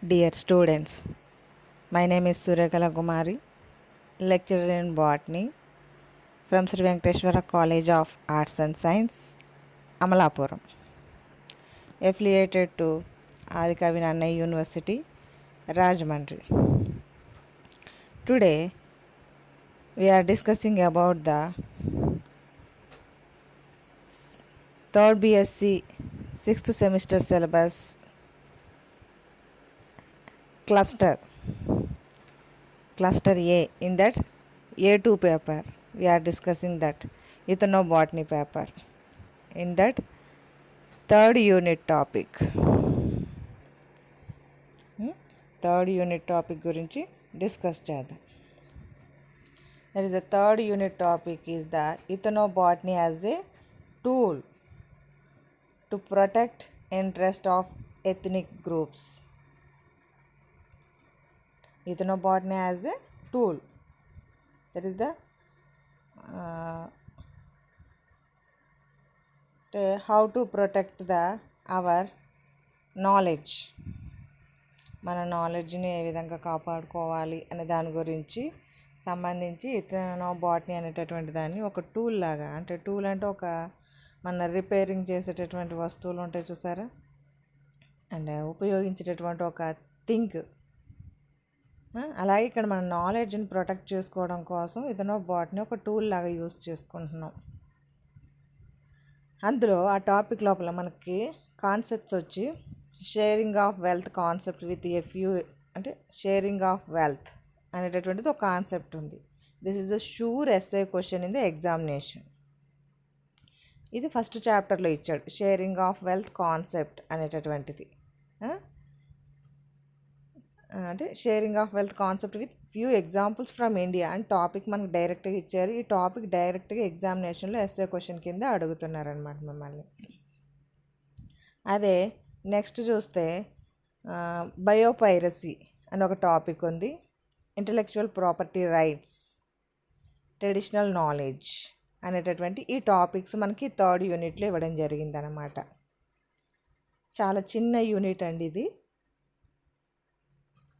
Dear students, my name is Suryakala Kumari, lecturer in botany from Sri Venkateshwara College of Arts and Science, Amalapuram, affiliated to Adikavi Nannai University, Rajahmundry. Today, we are discussing about the third BSc 6th semester syllabus cluster A. In that A2 paper, we are discussing that ethnobotany paper. In that third unit topic గురించి discuss చేద్దాం. That is the third unit topic is the ethnobotany as a tool to protect interest of ethnic groups. Ethnobotany as a tool, that is the how to protect our knowledge, మన నాలెడ్జ్ని ఏ విధంగా కాపాడుకోవాలి అనే దాని గురించి సంబంధించి ఎథనోబాటనీ అనేటటువంటి దాన్ని ఒక టూల్ లాగా, అంటే టూల్ అంటే ఒక మన రిపేరింగ్ చేసేటటువంటి వస్తువులు ఉంటాయి చూసారా, అండ్ ఉపయోగించేటటువంటి ఒక థింక్, అలాగే ఇక్కడ మన నాలెడ్జ్ని ప్రొటెక్ట్ చేసుకోవడం కోసం ఎథనోబాటనీ ఒక టూల్ లాగా యూజ్ చేసుకుంటున్నాం. అందులో ఆ టాపిక్ లోపల మనకి కాన్సెప్ట్స్ వచ్చి sharing of wealth concept with a few, అంటే షేరింగ్ ఆఫ్ వెల్త్ అనేటటువంటిది ఒక కాన్సెప్ట్ ఉంది. This is the sure SA question in the examination. ఇది ఫస్ట్ చాప్టర్లో ఇచ్చాడు, షేరింగ్ ఆఫ్ వెల్త్ కాన్సెప్ట్ అనేటటువంటిది. అంటే sharing of wealth concept with few examples from India అని టాపిక్ మనకు డైరెక్ట్గా ఇచ్చారు. ఈ టాపిక్ డైరెక్ట్గా ఎగ్జామినేషన్లో ఎస్ఏ క్వశ్చన్ కింద అడుగుతున్నారనమాట మిమ్మల్ని. అదే నెక్స్ట్ చూస్తే బయోపైరసీ అని ఒక టాపిక్ ఉంది. Intellectual property rights, traditional knowledge అనేటటువంటి ఈ టాపిక్స్ మనకి థర్డ్ యూనిట్లో ఇవ్వడం జరిగిందనమాట. చాలా చిన్న యూనిట్ అండి ఇది,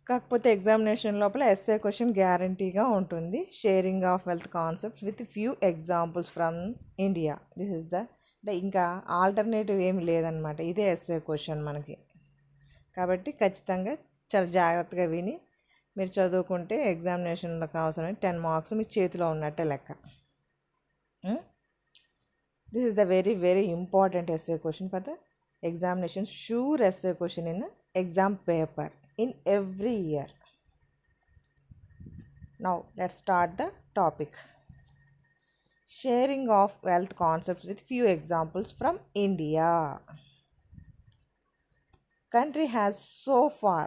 కాకపోతే ఎగ్జామినేషన్ లోపల ఎస్ఏ క్వశ్చన్ గ్యారంటీగా ఉంటుంది. Sharing of wealth concepts with few examples from India. This is the, అంటే ఇంకా ఆల్టర్నేటివ్ ఏమి లేదనమాట, ఇదే ఎస్ఏ క్వశ్చన్ మనకి. కాబట్టి ఖచ్చితంగా చాలా జాగ్రత్తగా విని మీరు చదువుకుంటే ఎగ్జామినేషన్లో కావాల్సిన 10 మార్క్స్ మీ చేతిలో ఉన్నట్టే లెక్క. This is the very very important SA question for the examination, sure SA question in exam paper in every year. Now let's start the topic. Sharing of wealth concepts with few examples from India. Country has so far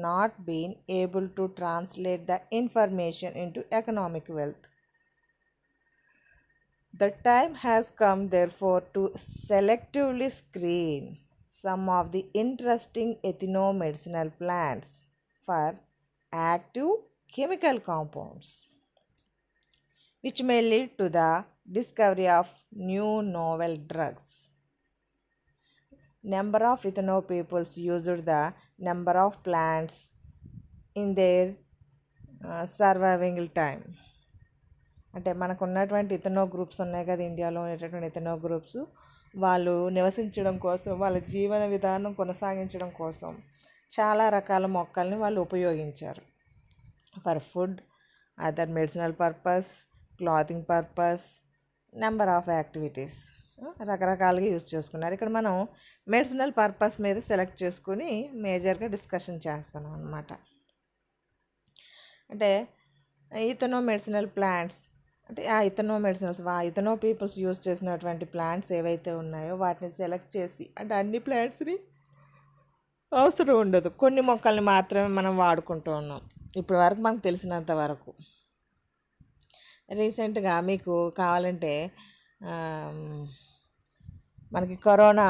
not been able to translate the information into economic wealth. The time has come therefore to selectively screen some of the interesting ethnomedicinal plants for active chemical compounds, which may lead to the discovery of new novel drugs. Number of ethno peoples used the number of plants in their surviving time. అంటే మనకు ఉన్నటువంటి ఇథనో groups ఉన్నాయి కదా, ఇండియాలో ఉన్నటువంటి ఇథనో groups, వాళ్ళు నివసించడం కోసం, వాళ్ళ జీవన విధానం కొనసాగించడం కోసం చాలా రకాల మొక్కల్ని వాళ్ళు ఉపయోగించారు. For food, other medicinal purpose, clothing purpose, number of activities రకరకాలుగా యూజ్ చేసుకున్నారు. ఇక్కడ మనం మెడిసినల్ పర్పస్ మీద సెలెక్ట్ చేసుకుని మేజర్గా డిస్కషన్ చేస్తున్నాం అన్నమాట. అంటే ఇథనో మెడిసినల్ ప్లాంట్స్, అంటే ఆ ఇథనో మెడిసినల్స్, ఇథనో పీపుల్స్ యూజ్ చేసినటువంటి ప్లాంట్స్ ఏవైతే ఉన్నాయో వాటిని సెలెక్ట్ చేసి, అంటే అన్ని ప్లాంట్స్ని అవసరం ఉండదు, కొన్ని మొక్కల్ని మాత్రమే మనం వాడుకుంటూ ఉన్నాం ఇప్పటి వరకు మనకు తెలిసినంత వరకు. రీసెంట్గా మీకు కావాలంటే మనకి కరోనా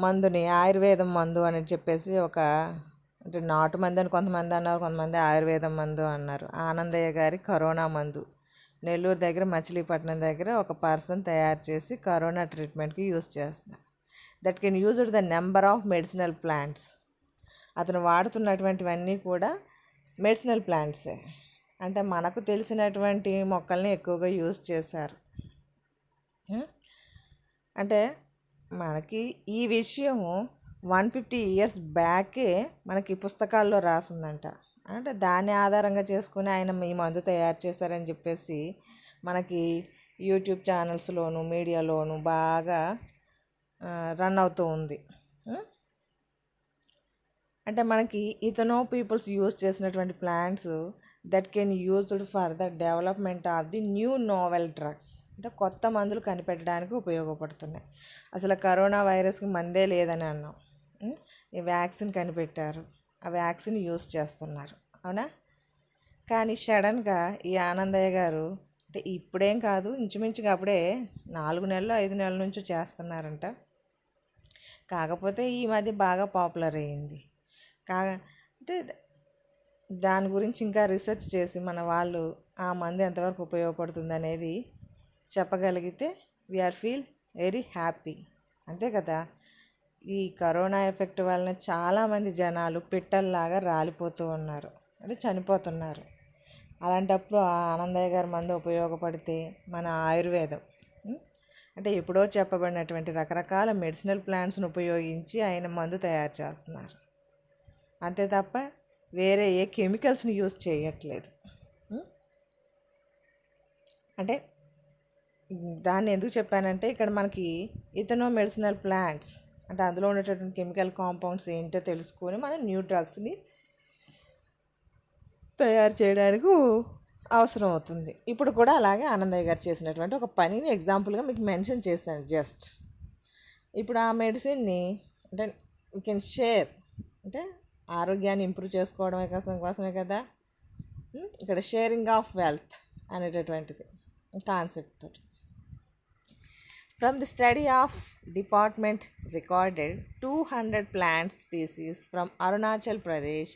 మందుని ఆయుర్వేదం మందు అని చెప్పేసి ఒక, అంటే నాటు మందు అని కొంతమంది అన్నారు, కొంతమంది ఆయుర్వేదం మందు అన్నారు. ఆనందయ్య గారి కరోనా మందు నెల్లూరు దగ్గర మచిలీపట్నం దగ్గర ఒక పర్సన్ తయారు చేసి కరోనా ట్రీట్మెంట్కి యూజ్ చేస్తున్నారు. That can used the number of medicinal plants అతను వాడుతున్నటువంటివన్నీ కూడా మెడిసినల్ ప్లాంట్సే. అంటే మనకు తెలిసినటువంటి మొక్కల్ని ఎక్కువగా యూజ్ చేశారు. అంటే మనకి ఈ విషయము 150 years బ్యాకే మనకి పుస్తకాల్లో రాసిందంట. అంటే దాన్ని ఆధారంగా చేసుకుని ఆయన ఈ మందు తయారు చేశారని చెప్పేసి మనకి యూట్యూబ్ ఛానల్స్లోను మీడియాలోను బాగా రన్ అవుతూ ఉంది. అంటే మనకి ఇథనో పీపుల్స్ యూజ్ చేసినటువంటి plants that can used for the development of the new novel drugs. అంటే కొత్త మందులు కనిపెట్టడానికి ఉపయోగపడుతున్నాయి. అసలు కరోనా వైరస్కి మందే లేదని అన్నాం. ఈ వ్యాక్సిన్ కనిపెట్టారు, ఆ వ్యాక్సిన్ యూజ్ చేస్తున్నారు, అవునా? కానీ సడన్గా ఈ ఆనందయ్య గారు అంటే ఇప్పుడేం కాదు, ఇంచుమించుగా అప్పుడే 4 నెలలు 5 నెలల నుంచి చేస్తున్నారంట. కాకపోతే ఈ మధ్య బాగా పాపులర్ అయ్యింది. అంటే దాని గురించి ఇంకా రీసెర్చ్ చేసి మన వాళ్ళు ఆ మందు ఎంతవరకు ఉపయోగపడుతుంది అనేది చెప్పగలిగితే వీఆర్ ఫీల్ వెరీ హ్యాపీ. అంతే కదా. ఈ కరోనా ఎఫెక్ట్ వలన చాలామంది జనాలు పిట్టల్లాగా రాలిపోతూ ఉన్నారు, అంటే చనిపోతున్నారు. అలాంటప్పుడు ఆ ఆనందయ్య గారి మందు ఉపయోగపడితే మన ఆయుర్వేదం అంటే ఎప్పుడో చెప్పబడినటువంటి రకరకాల మెడిసినల్ ప్లాంట్స్ను ఉపయోగించి ఆయన మందు తయారు చేస్తున్నారు. అంతే తప్ప వేరే ఏ కెమికల్స్ని యూజ్ చేయట్లేదు. అంటే దాన్ని ఎందుకు చెప్పానంటే ఇక్కడ మనకి ఇథనో మెడిసినల్ ప్లాంట్స్ అంటే అందులో ఉండేటటువంటి కెమికల్ కాంపౌండ్స్ ఏంటో తెలుసుకొని మనం న్యూ డ్రగ్స్ని తయారు చేయడానికి అవసరం అవుతుంది. ఇప్పుడు కూడా అలాగే ఆనందయ్య గారు చేసినటువంటి ఒక పనిని ఎగ్జాంపుల్గా మీకు మెన్షన్ చేశాను జస్ట్. ఇప్పుడు ఆ మెడిసిన్ని అంటే వీ కెన్ షేర్, అంటే ఆరోగ్యాన్ని ఇంప్రూవ్ చేసుకోవడమే కోసమే కదా ఇక్కడ షేరింగ్ ఆఫ్ వెల్త్ అనేటటువంటిది concept. From the study of department recorded 200 plant species from Arunachal Pradesh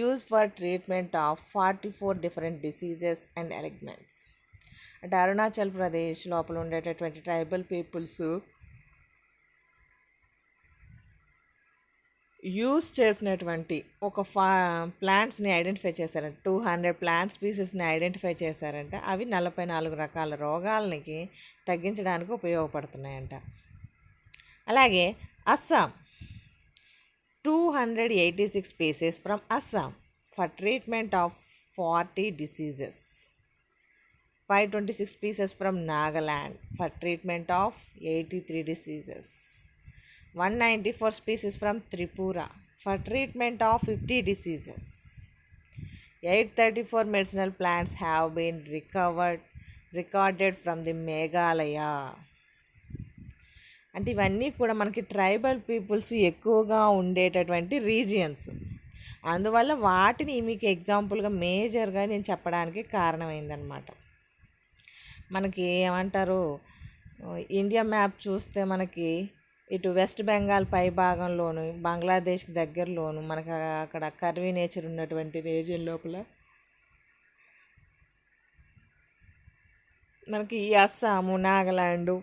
used for treatment of 44 different diseases and ailments. అంటే అరుణాచల్ ప్రదేశ్ లోపల ఉండేటటువంటి ట్రైబల్ పీపుల్స్ యూజ్ చేసినటువంటి ఒక ప్లాంట్స్ని ఐడెంటిఫై చేశారంట. 200 ప్లాంట్ స్పీసెస్ని ఐడెంటిఫై చేశారంట. అవి 44 రకాల రోగాలకి తగ్గించడానికి ఉపయోగపడుతున్నాయంట. అలాగే Assam 286 species from Assam for treatment of 40 diseases. 526 species from Nagaland for treatment of 83 diseases. 194 species from Tripura for treatment of 50 diseases. 834 medicinal plants have been recorded from the Meghalaya. అంటే ఇవన్నీ కూడా మనకి ట్రైబల్ పీపుల్స్ ఎక్కువగా ఉండేటటువంటి రీజియన్స్. అందువల్ల వాటిని మీకు ఎగ్జాంపుల్గా మేజర్గా నేను చెప్పడానికి కారణమైందనమాట. మనకి ఏమంటారు, ఇండియా మ్యాప్ చూస్తే మనకి ఇటు వెస్ట్ బెంగాల్ పై భాగంలోను బంగ్లాదేశ్కి దగ్గరలోను మనకు అక్కడ కర్వీ నేచర్ ఉన్నటువంటి రీజియన్ లోపల మనకి ఈ అస్సాము, నాగాలాండు,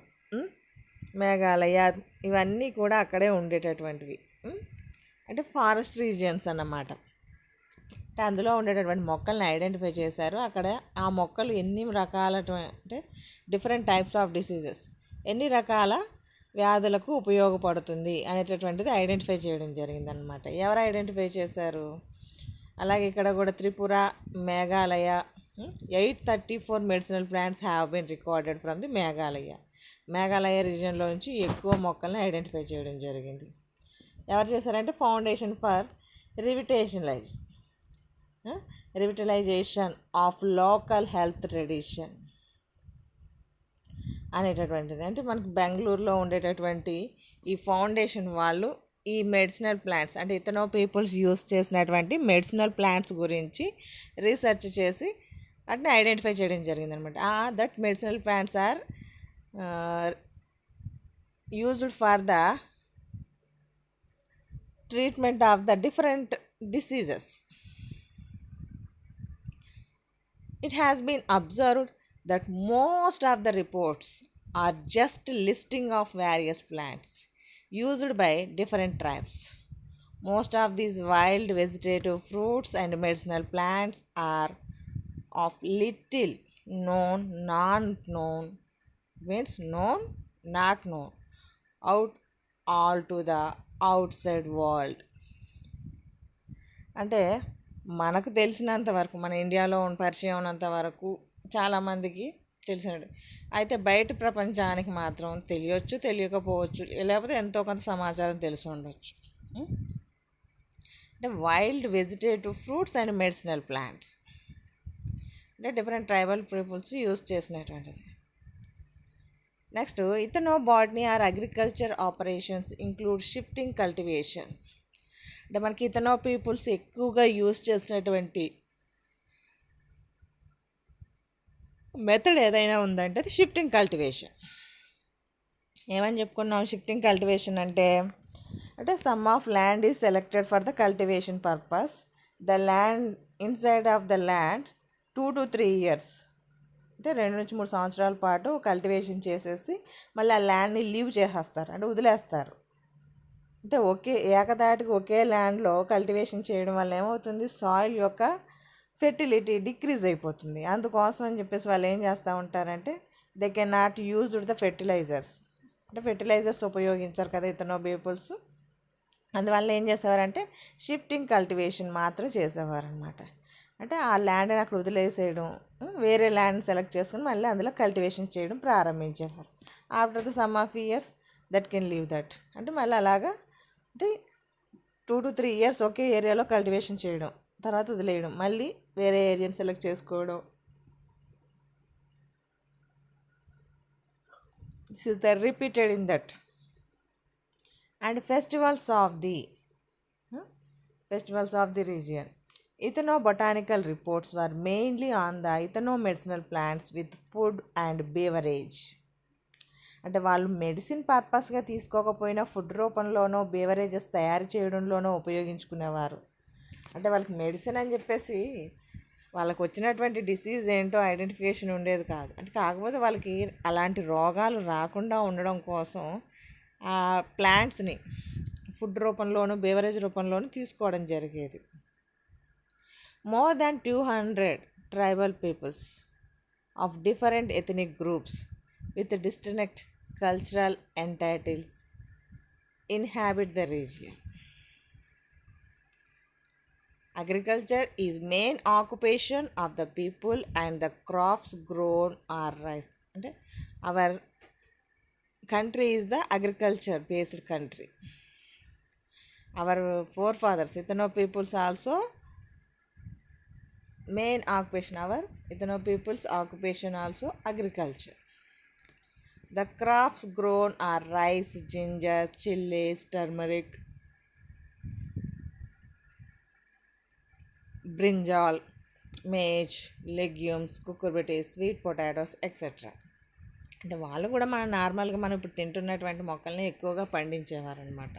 మేఘాలయ ఇవన్నీ కూడా అక్కడే ఉండేటటువంటివి. అంటే ఫారెస్ట్ రీజియన్స్ అన్నమాట. అంటే అందులో ఉండేటటువంటి మొక్కల్ని ఐడెంటిఫై చేశారు. అక్కడ ఆ మొక్కలు ఎన్ని రకాల అంటే డిఫరెంట్ టైప్స్ ఆఫ్ డిసీజెస్, ఎన్ని రకాల వ్యాధులకు ఉపయోగపడుతుంది అనేటటువంటిది ఐడెంటిఫై చేయడం జరిగిందనమాట. ఎవరు ఐడెంటిఫై చేశారు? అలాగే ఇక్కడ కూడా Tripura, Meghalaya 834 medicinal plants have been recorded from the Meghalaya రీజియన్లో నుంచి ఎక్కువ మొక్కల్ని ఐడెంటిఫై చేయడం జరిగింది. ఎవరు చేశారంటే foundation for revitalization of local health tradition అనేటటువంటిది. అంటే మనకి బెంగళూరులో ఉండేటటువంటి ఈ ఫౌండేషన్ వాళ్ళు ఈ మెడిసినల్ ప్లాంట్స్ అంటే ఇథనో పీపుల్స్ యూస్ చేసినటువంటి మెడిసినల్ ప్లాంట్స్ గురించి రీసెర్చ్ చేసి వాటిని ఐడెంటిఫై చేయడం జరిగిందనమాట. That medicinal plants are used for the treatment of the different diseases. It has been observed that most of the reports are just listing of various plants used by different tribes. Most of these wild vegetative fruits and medicinal plants are of little known, non-known, means known, not known, out all to the outside world. అంటే మనకు తెలిసినంత వరకు, మన ఇండియాలో పరిచయం ఉన్నంత వరకు చాలామందికి తెలిసినట్టు, అయితే బయట ప్రపంచానికి మాత్రం తెలియచ్చు, తెలియకపోవచ్చు, లేకపోతే ఎంతో కొంత సమాచారం తెలిసి ఉండొచ్చు. అంటే wild vegetative fruits and medicinal plants అంటే డిఫరెంట్ ట్రైబల్ పీపుల్స్ యూజ్ చేసినటువంటిది. Next, ethnobotany or agriculture operations include shifting cultivation. అంటే మనకి ఇథనో పీపుల్స్ ఎక్కువగా యూజ్ చేసినటువంటి మెథడ్ ఏదైనా ఉందంటే అది షిఫ్టింగ్ కల్టివేషన్. ఏమని చెప్పుకున్నాం? షిఫ్టింగ్ కల్టివేషన్ అంటే some of land is selected for the cultivation purpose. The land inside of the land 2 to 3 years అంటే 2 నుంచి 3 సంవత్సరాల పాటు కల్టివేషన్ చేసేసి మళ్ళీ ఆ ల్యాండ్ని లీవ్ చేసేస్తారు, అంటే వదిలేస్తారు. అంటే ఏకదాటికి ఒకే ల్యాండ్లో కల్టివేషన్ చేయడం వల్ల ఏమవుతుంది? సాయిల్ యొక్క ఫెర్టిలిటీ డిక్రీజ్ అయిపోతుంది. అందుకోసం అని చెప్పేసి వాళ్ళు ఏం చేస్తూ ఉంటారంటే they can not use the fertilizers. అంటే ఫెర్టిలైజర్స్ ఉపయోగించారు కదా ఇతనో పీపుల్స్. అందువల్ల ఏం చేసేవారంటే షిఫ్టింగ్ కల్టివేషన్ మాత్రం చేసేవారు అనమాట. అంటే ఆ ల్యాండ్ని అక్కడ వదిలేసేయడం, వేరే ల్యాండ్ సెలెక్ట్ చేసుకుని మళ్ళీ అందులో కల్టివేషన్ చేయడం ప్రారంభించేవారు. After the some of years that can leave that. అంటే మళ్ళీ అలాగా అంటే 2 to 3 years ఒకే ఏరియాలో కల్టివేషన్ చేయడం, తర్వాత వదిలేయడం, మళ్ళీ వేరే ఏరియాని సెలెక్ట్ చేసుకోవడం. This is the repeated in that. And festivals of the region. Ethnobotanical reports were mainly on the ethnomedicinal plants with food and beverage. అంటే వాళ్ళు మెడిసిన్ పర్పస్గా తీసుకోకపోయినా ఫుడ్ రూపంలోనో బేవరేజెస్ తయారు చేయడంలోనో ఉపయోగించుకునేవారు. అంటే వాళ్ళకి మెడిసిన్ అని చెప్పేసి వాళ్ళకు వచ్చినటువంటి డిసీజ్ ఏంటో ఐడెంటిఫికేషన్ ఉండేది కాదు. అంటే కాకపోతే వాళ్ళకి అలాంటి రోగాలు రాకుండా ఉండడం కోసం ఆ ప్లాంట్స్ని ఫుడ్ రూపంలోనూ బేవరేజ్ రూపంలోనూ తీసుకోవడం జరిగేది. More than 200 tribal peoples of different ethnic groups with distinct cultural entities inhabit the region. Agriculture is main occupation of the people and the crops grown are rice. And our country is the agriculture based country. Our forefathers, Ethno peoples also main occupation, our Ethno people's occupation also agriculture. The crops grown are rice, ginger, chilies, turmeric, brinjal, maize, legumes, cucurbitaceae, sweet potatoes, etc. అంటే వాళ్ళు కూడా నార్మల్గా మనం ఇప్పుడు తింటున్నటువంటి మొక్కల్ని ఎక్కువగా పండించేవారు అనమాట.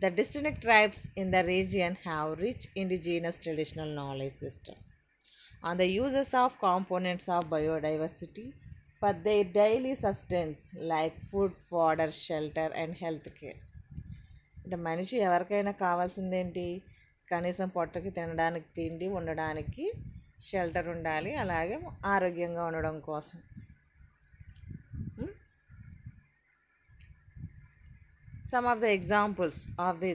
The distinct tribes in the region have rich indigenous traditional knowledge system on the uses of components of biodiversity for their daily sustenance like food, fodder, shelter and health care. అంటే మనిషి ఎవరికైనా కావాల్సిందేంటి? కనీసం పొట్టకి తినడానికి తిండి, ఉండడానికి షెల్టర్ ఉండాలి, అలాగే ఆరోగ్యంగా ఉండడం కోసం. Some of the examples of the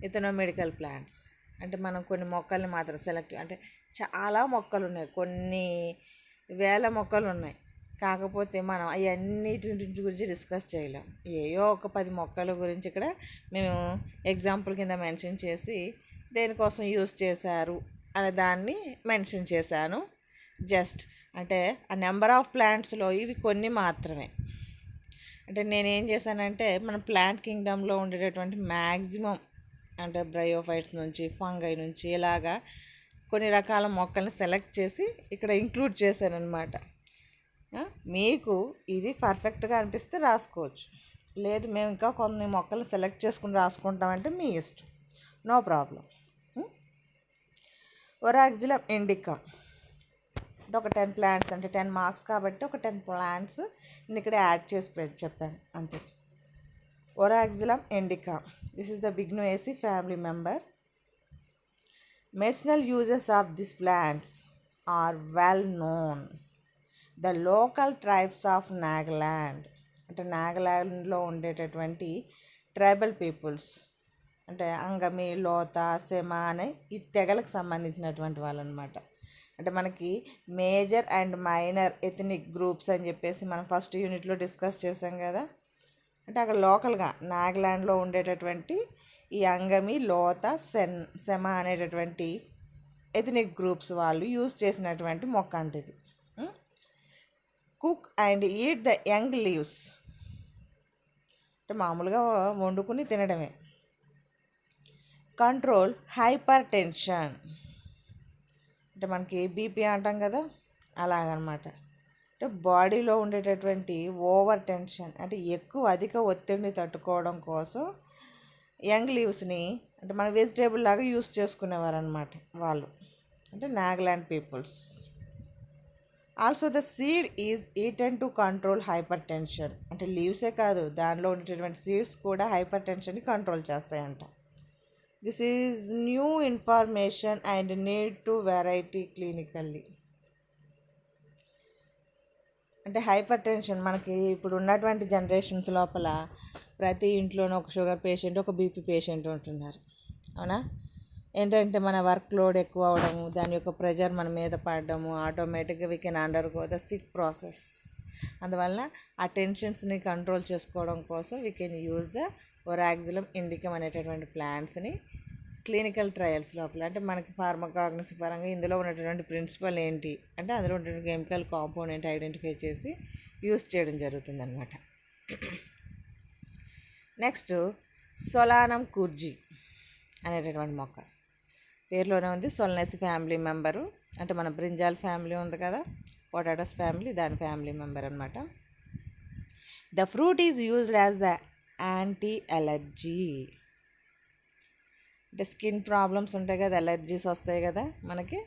ethnomedical plants. అంటే మనం కొన్ని మొక్కల్ని మాత్రం సెలెక్ట్, అంటే చాలా మొక్కలు ఉన్నాయి, కొన్ని వేల మొక్కలు ఉన్నాయి. కాకపోతే మనం అవన్నిటి గురించి డిస్కస్ చేయలేం. ఏయో ఒక 10 మొక్కల గురించి ఇక్కడ మేము ఎగ్జాంపుల్ కింద మెన్షన్ చేసి దేనికోసం యూస్ చేశారు అనే దాన్ని మెన్షన్ చేశాను. జస్ట్ అంటే ఆ నెంబర్ ఆఫ్ ప్లాంట్స్లో ఇవి కొన్ని మాత్రమే. అంటే నేనేం చేశానంటే మన ప్లాంట్ కింగ్డమ్లో ఉండేటటువంటి మ్యాక్సిమం అంటే బ్రయోఫైట్స్ నుంచి, ఫంగై నుంచి ఇలాగా కొన్ని రకాల మొక్కల్ని సెలెక్ట్ చేసి ఇక్కడ ఇంక్లూడ్ చేశాను అనమాట. మీకు ఇది పర్ఫెక్ట్గా అనిపిస్తే రాసుకోవచ్చు, లేదు మేము ఇంకా కొన్ని మొక్కలు సెలెక్ట్ చేసుకుని రాసుకుంటామంటే మీ ఇష్టం, నో ప్రాబ్లం. ఒరాక్జిలం ఇండికా అంటే ఒక 10 ప్లాంట్స్, అంటే 10 మార్క్స్ కాబట్టి ఒక 10 ప్లాంట్స్ నేను ఇక్కడ యాడ్ చేసి చెప్పాను అంతే. Oraxylum indica. This is the Bignoaceae family member. Medicinal uses of these plants are well known. The local tribes of Nagaland, అంటే నాగాలాండ్లో ఉండేటటువంటి ట్రైబల్ పీపుల్స్, అంటే అంగమి, లోత, సెమ అనే ఈ తెగలకు సంబంధించినటువంటి వాళ్ళు అనమాట. అంటే మనకి major and minor ethnic groups అని చెప్పేసి మనం ఫస్ట్ యూనిట్లో డిస్కస్ చేసాం కదా. అంటే అక్కడ లోకల్గా నాగాలాండ్లో ఉండేటటువంటి ఈ అంగమి, లోత, సెమ అనేటటువంటి ఎథనిక్ గ్రూప్స్ వాళ్ళు యూజ్ చేసినటువంటి మొక్క అంటే ఇది. Cook and eat the young leaves, అంటే మామూలుగా వండుకుని తినడమే. కంట్రోల్ హైపర్ టెన్షన్, అంటే మనకి బీపీ అంటాం కదా అలాగనమాట. అంటే బాడీలో ఉండేటటువంటి ఓవర్ టెన్షన్, అంటే అధిక ఒత్తిడిని తట్టుకోవడం కోసం యంగ్ లీవ్స్ని అంటే మన వెజిటేబుల్ లాగా యూస్ చేసుకునేవారు అనమాట వాళ్ళు, అంటే Nagaland peoples. Also the seed is eaten to control hypertension, అంటే లీవ్సే కాదు దానిలో ఉండేటటువంటి సీడ్స్ కూడా హైపర్ టెన్షన్ని కంట్రోల్ చేస్తాయంట. This is new information and need to variety clinically. అంటే హైపర్ టెన్షన్ మనకి ఇప్పుడు ఉన్నటువంటి జనరేషన్స్ లోపల ప్రతి ఇంట్లోనూ ఒక షుగర్ పేషెంట్, ఒక బీపీ పేషెంట్ ఉంటున్నారు, అవునా. ఏంటంటే మన వర్క్ లోడ్ ఎక్కువ అవ్వడము, దాని యొక్క ప్రెజర్ మన మీద పడడము, ఆటోమేటిక్గా we can undergo the sick process. అందువలన ఆ టెన్షన్స్ని కంట్రోల్ చేసుకోవడం కోసం we can use the oroxylum indicum అనేటటువంటి ప్లాంట్స్ని క్లినికల్ ట్రయల్స్ లోపల, అంటే మనకి ఫార్మకాగ్నసీ పరంగా ఇందులో ఉన్నటువంటి ప్రిన్సిపల్ ఏంటి అంటే అందులో ఉన్నటువంటి కెమికల్ కాంపోనెంట్ ఐడెంటిఫై చేసి యూజ్ చేయడం జరుగుతుందన్నమాట. నెక్స్ట్ సొలానం కుర్జీ అనేటటువంటి మొక్క. పేరులోనే ఉంది, సొలనేసి ఫ్యామిలీ మెంబరు, అంటే మన బ్రింజాల్ ఫ్యామిలీ ఉంది కదా, పొటాటోస్ ఫ్యామిలీ, దాని ఫ్యామిలీ మెంబర్ అనమాట. The fruit is used as the anti allergy, అంటే స్కిన్ ప్రాబ్లమ్స్ ఉంటాయి కదా, అలర్జీస్ వస్తాయి కదా మనకి,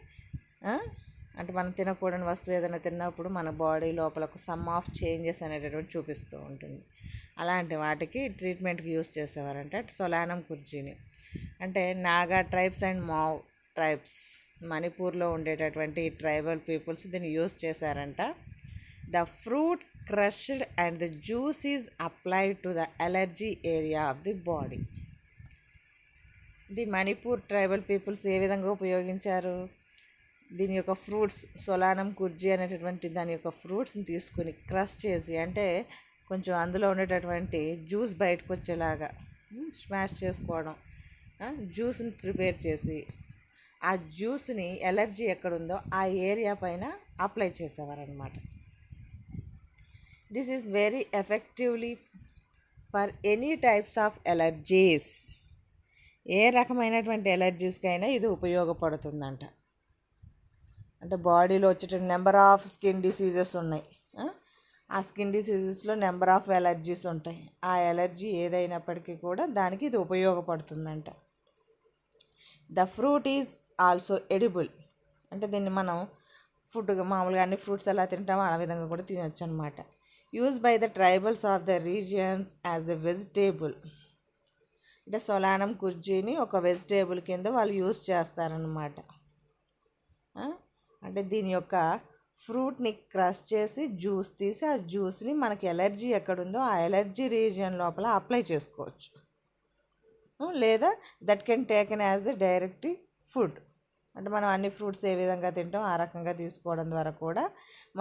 అంటే మనం తినకూడని వస్తువు ఏదైనా తిన్నప్పుడు మన బాడీ లోపల ఒక సమ్ ఆఫ్ చేంజెస్ అనేటటువంటి చూపిస్తూ ఉంటుంది. అలాంటి వాటికి ట్రీట్మెంట్కి యూజ్ చేసేవారంట సొలానం కుర్జీని. అంటే Naga tribes and Mao tribes, మణిపూర్లో ఉండేటటువంటి ట్రైబల్ పీపుల్స్ దీన్ని యూజ్ చేశారంట. The fruit crushed and the juice is applied to the allergy area of the body. The Manipur tribal peoples ఏ విధంగా ఉపయోగించారు, దీని యొక్క ఫ్రూట్స్, సొలానం కుర్జీ అనేటటువంటి దాని యొక్క ఫ్రూట్స్ని తీసుకుని క్రష్ చేసి, అంటే కొంచెం అందులో ఉండేటటువంటి జ్యూస్ బయటకు వచ్చేలాగా స్మాష్ చేసుకోవడం, జ్యూస్ని ప్రిపేర్ చేసి ఆ జ్యూస్ని ఎలర్జీ ఎక్కడుందో ఆ ఏరియా పైన అప్లై చేసేవారనమాట. This is very effectively for any types of allergies. ఏ రకమైనటువంటి ఎలర్జీస్కైనా ఇది ఉపయోగపడుతుందంట. అంటే బాడీలో వచ్చేటువంటి నెంబర్ ఆఫ్ స్కిన్ డిసీజెస్ ఉన్నాయి, ఆ స్కిన్ డిసీజెస్లో నెంబర్ ఆఫ్ ఎలర్జీస్ ఉంటాయి. ఆ ఎలర్జీ ఏదైనప్పటికీ కూడా దానికి ఇది ఉపయోగపడుతుందంట. The fruit is also edible, అంటే దీన్ని మనం ఫుడ్గా మామూలుగా అన్ని ఫ్రూట్స్ ఎలా తింటామో ఆ విధంగా కూడా తినొచ్చు అనమాట. Use by the tribals of the regions as a vegetable, అంటే సొలానం కుర్జీని ఒక వెజిటేబుల్ కింద వాళ్ళు యూజ్ చేస్తారనమాట. అంటే దీని యొక్క ఫ్రూట్ని క్రష్ చేసి జ్యూస్ తీసి ఆ జ్యూస్ని మనకి ఎలర్జీ ఎక్కడుందో ఆ ఎలర్జీ రీజియన్ లోపల అప్లై చేసుకోవచ్చు, లేదా that can taken as the direct food. అంటే మనం అన్ని ఫ్రూట్స్ ఏ విధంగా తింటాం ఆ రకంగా తీసుకోవడం ద్వారా కూడా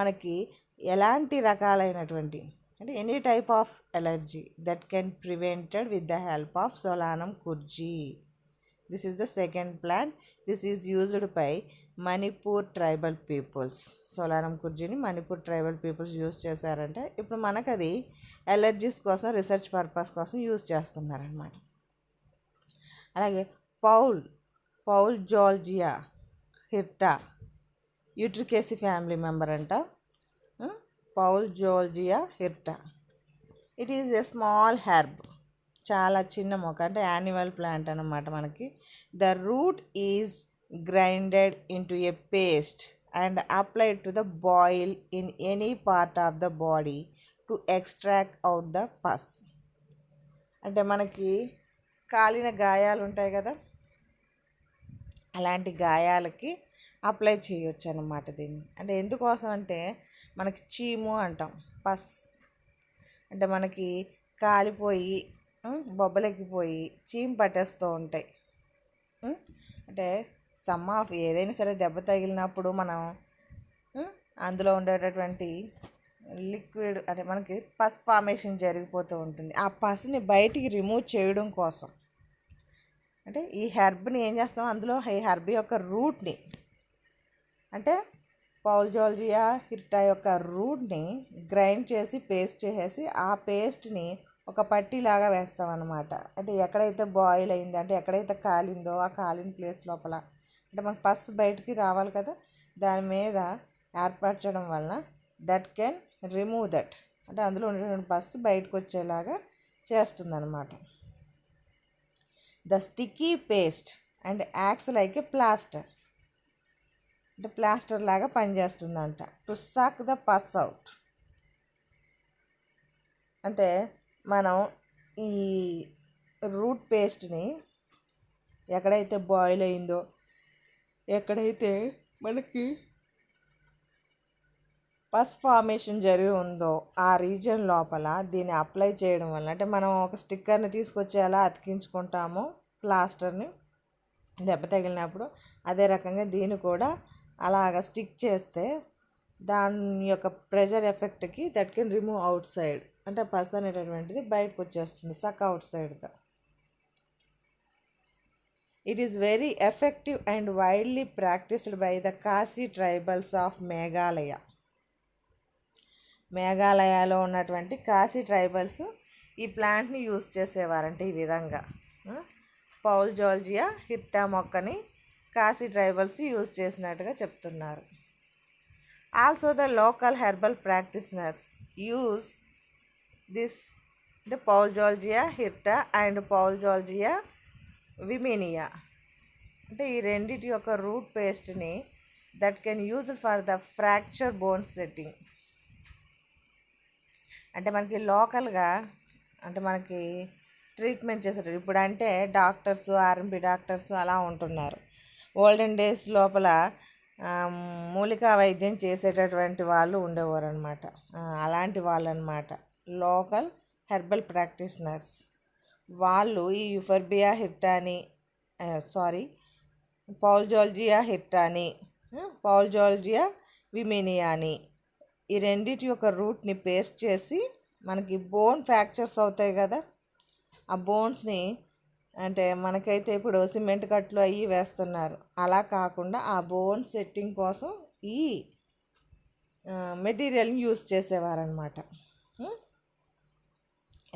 మనకి ఎలాంటి రకాలైనటువంటి అంటే any type of allergy that can prevented with the help of solanum kurzii. This is the second plant. This is used by Manipur tribal peoples. Solanum కుర్జీని మణిపూర్ ట్రైబల్ పీపుల్స్ యూజ్ చేశారంటే ఇప్పుడు మనకు అది ఎలర్జీస్ కోసం రీసెర్చ్ పర్పస్ కోసం use చేస్తున్నారనమాట. అలాగే Pouzolzia hirta Urticaceae family member అంట. Pouzolzia hirta. It is a small herb, చాలా చిన్న మొక్క, అంటే యాన్యువల్ ప్లాంట్ అన్నమాట మనకి. The root is grinded into a paste and applied to the boil in any part of the body to extract out the pus. అంటే మనకి కాలిన గాయాలు ఉంటాయి కదా, అలాంటి గాయాలకి అప్లై చేయొచ్చు అన్నమాట దీన్ని. అంటే ఎందుకోసం అంటే మనకి చీము అంటాం, పస్ అంటే మనకి కాలిపోయి బొబ్బలెక్కిపోయి చీము పట్టేస్తూ ఉంటాయి. అంటే సమ్ ఆఫ్ ఏదైనా సరే దెబ్బ తగిలినప్పుడు మనం అందులో ఉండేటటువంటి లిక్విడ్ అంటే మనకి పస్ ఫార్మేషన్ జరిగిపోతూ ఉంటుంది. ఆ పస్ని బయటికి రిమూవ్ చేయడం కోసం అంటే ఈ హెర్బ్ని ఏం చేస్తాం, అందులో ఈ హెర్బ్ యొక్క రూట్ని అంటే పౌల్జాల్జియా హిర్టా యొక్క రూట్ని గ్రైండ్ చేసి పేస్ట్ చేసేసి ఆ పేస్ట్ని ఒక పట్టీలాగా వేస్తాం అన్నమాట. అంటే ఎక్కడైతే బాయిల్ అయిందో అంటే ఎక్కడైతే కాలిందో ఆ కాలిన ప్లేస్ లోపల అంటే మనకు పస్ బయటికి రావాలి కదా, దాని మీద ఏర్పరచడం వలన దట్ కెన్ రిమూవ్ దట్ అంటే అందులో ఉండేటువంటి పస్ బయటకు వచ్చేలాగా చేస్తుందన్నమాట. The sticky paste and acts like a plaster అంటే ప్లాస్టర్ లాగా పనిచేస్తుందంట. To suck the pus out అంటే మనం ఈ రూట్ పేస్ట్ని ఎక్కడైతే బాయిల్ అయిందో ఎక్కడైతే మనకి పస్ ఫార్మేషన్ జరిగి ఉందో ఆ రీజియన్ లోపల దీన్ని అప్లై చేయడం వల్ల అంటే మనం ఒక స్టిక్కర్ని తీసుకొచ్చి ఎలా అతికించుకుంటామో ప్లాస్టర్ని దెబ్బ తగిలినప్పుడు అదే రకంగా దీన్ని కూడా అలాగ స్టిక్ చేస్తే దాని యొక్క ప్రెషర్ ఎఫెక్ట్కి that can remove outside అంటే పస్ అనేటటువంటిది బయటకు వచ్చేస్తుంది, సక్ అవుట్ సైడ్గా. It is very effective and widely practised by the Khasi tribals of Meghalaya. మేఘాలయలో ఉన్నటువంటి కాశీ ట్రైబల్స్ ఈ ప్లాంట్ని యూజ్ చేసేవారంటే ఈ విధంగా పౌల్జాల్జియా హిర్టా మొక్కని కాశీ ట్రైబల్స్ యూజ్ చేసినట్టుగా చెప్తున్నారు. Also the local herbal practitioners use this అంటే పౌల్జాల్జియా హిర్టా అండ్ పౌల్జాల్జియా విమేనియా అంటే ఈ రెండిటి యొక్క రూట్ పేస్ట్ని that can use for the fracture bone setting అంటే మనకి లోకల్గా అంటే మనకి ట్రీట్మెంట్ చేసేటప్పుడు ఇప్పుడు అంటే డాక్టర్స్ ఆర్ఎంపీ డాక్టర్స్ అలా ఉంటున్నారు. ఓల్డెన్ డేస్ లోపల మూలికా వైద్యం చేసేటటువంటి వాళ్ళు ఉండేవారు అనమాట. అలాంటి వాళ్ళు అనమాట లోకల్ హెర్బల్ ప్రాక్టీషనర్స్. వాళ్ళు ఈ యూఫర్బియా హిర్టాని పౌల్జాల్జియా హిర్టాని పౌల్జాల్జియా విమేనియాని ఈ రెండిటి యొక్క రూట్ని పేస్ట్ చేసి మనకి బోన్ ఫ్రాక్చర్స్ అవుతాయి కదా, ఆ బోన్స్ని అంటే మనకైతే ఇప్పుడు సిమెంట్ కట్లు అవి వేస్తున్నారు, అలా కాకుండా ఆ బోన్ సెట్టింగ్ కోసం ఈ మెటీరియల్ని యూస్ చేసేవారనమాట.